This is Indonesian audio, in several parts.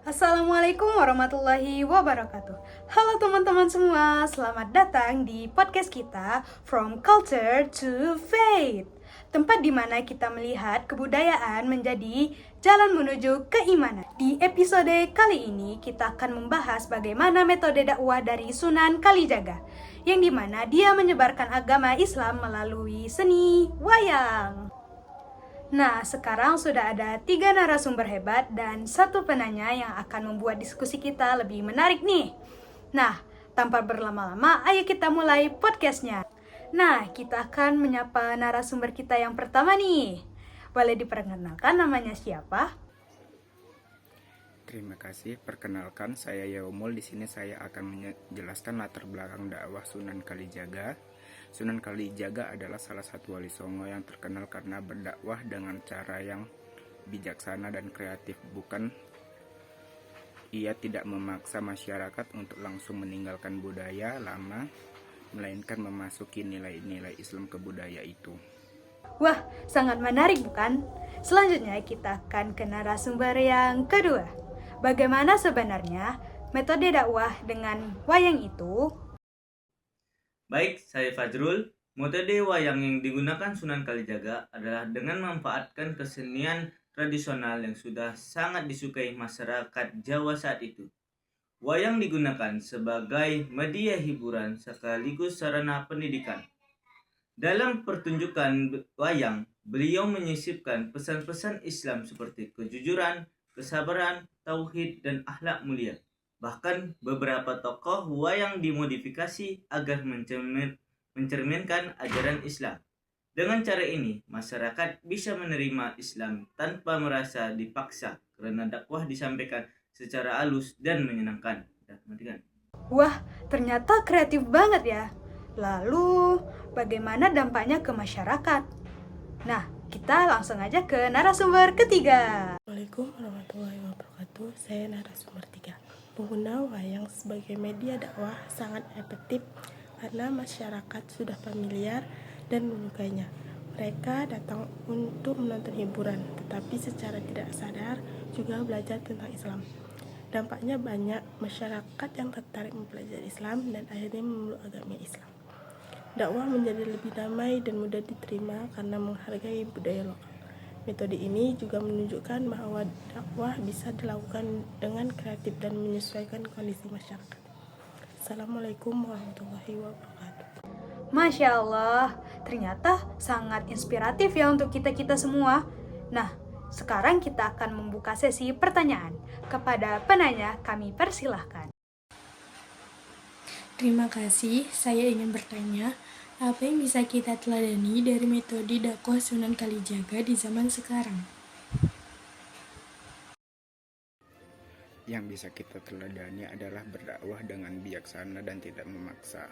Assalamualaikum warahmatullahi wabarakatuh. Halo teman-teman semua, selamat datang di podcast kita From Culture to Faith, tempat di mana kita melihat kebudayaan menjadi jalan menuju keimanan. Di episode kali ini kita akan membahas bagaimana metode dakwah dari Sunan Kalijaga, yang dimana dia menyebarkan agama Islam melalui seni wayang. Nah, sekarang sudah ada 3 narasumber hebat dan 1 penanya yang akan membuat diskusi kita lebih menarik nih. Nah, tanpa berlama-lama, ayo kita mulai podcastnya. Nah, kita akan menyapa narasumber kita yang pertama nih. Boleh diperkenalkan namanya siapa? Terima kasih. Perkenalkan, saya Yaumul. Di sini saya akan menjelaskan latar belakang dakwah Sunan Kalijaga. Sunan Kalijaga adalah salah satu wali songo yang terkenal karena berdakwah dengan cara yang bijaksana dan kreatif. Ia tidak memaksa masyarakat untuk langsung meninggalkan budaya lama, melainkan memasuki nilai-nilai Islam ke budaya itu. Wah, sangat menarik bukan? Selanjutnya kita akan ke narasumber yang kedua. Bagaimana sebenarnya metode dakwah dengan wayang itu? Baik, saya Fajrul. Metode wayang yang digunakan Sunan Kalijaga adalah dengan memanfaatkan kesenian tradisional yang sudah sangat disukai masyarakat Jawa saat itu. Wayang digunakan sebagai media hiburan sekaligus sarana pendidikan. Dalam pertunjukan wayang, beliau menyisipkan pesan-pesan Islam seperti kejujuran, kesabaran, tauhid, dan akhlak mulia. Bahkan beberapa tokoh wayang dimodifikasi agar mencerminkan ajaran Islam. Dengan cara ini, masyarakat bisa menerima Islam tanpa merasa dipaksa karena dakwah disampaikan secara halus dan menyenangkan. Wah, ternyata kreatif banget ya. Lalu, bagaimana dampaknya ke masyarakat? Nah, kita langsung aja ke narasumber ketiga. Assalamualaikum warahmatullahi wabarakatuh. Saya narasumber 3. Pengguna wayang sebagai media dakwah sangat efektif karena masyarakat sudah familiar dan menyukainya. Mereka datang untuk menonton hiburan, tetapi secara tidak sadar juga belajar tentang Islam. Dampaknya banyak, masyarakat yang tertarik mempelajari Islam dan akhirnya memeluk agama Islam. Dakwah menjadi lebih damai dan mudah diterima karena menghargai budaya lokal. Metode ini juga menunjukkan bahwa dakwah bisa dilakukan dengan kreatif dan menyesuaikan kondisi masyarakat. Assalamualaikum warahmatullahi wabarakatuh. Masya Allah, ternyata sangat inspiratif ya untuk kita-kita semua. Nah, sekarang kita akan membuka sesi pertanyaan. Kepada penanya, kami persilahkan. Terima kasih, saya ingin bertanya, apa yang bisa kita teladani dari metode dakwah Sunan Kalijaga di zaman sekarang? Yang bisa kita teladani adalah berdakwah dengan bijaksana dan tidak memaksa.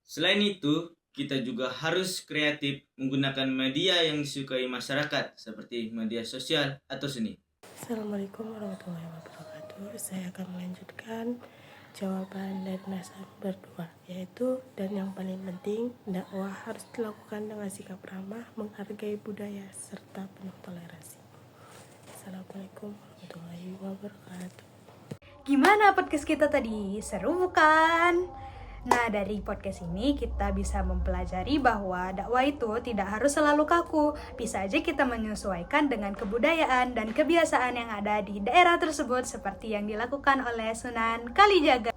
Selain itu, kita juga harus kreatif menggunakan media yang disukai masyarakat seperti media sosial atau seni. Assalamualaikum warahmatullahi wabarakatuh. Saya akan melanjutkan jawaban dari narasumber 2, yaitu dan yang paling penting, dakwah harus dilakukan dengan sikap ramah, menghargai budaya, serta penuh toleransi. Assalamualaikum warahmatullahi wabarakatuh. Gimana podcast kita tadi? Seru bukan? Nah, dari podcast ini kita bisa mempelajari bahwa dakwah itu tidak harus selalu kaku. Bisa aja kita menyesuaikan dengan kebudayaan dan kebiasaan yang ada di daerah tersebut seperti yang dilakukan oleh Sunan Kalijaga.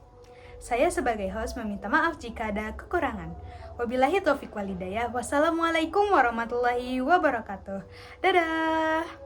Saya sebagai host meminta maaf jika ada kekurangan. Wabillahi taufiq walhidayah. Wassalamualaikum warahmatullahi wabarakatuh. Dadah.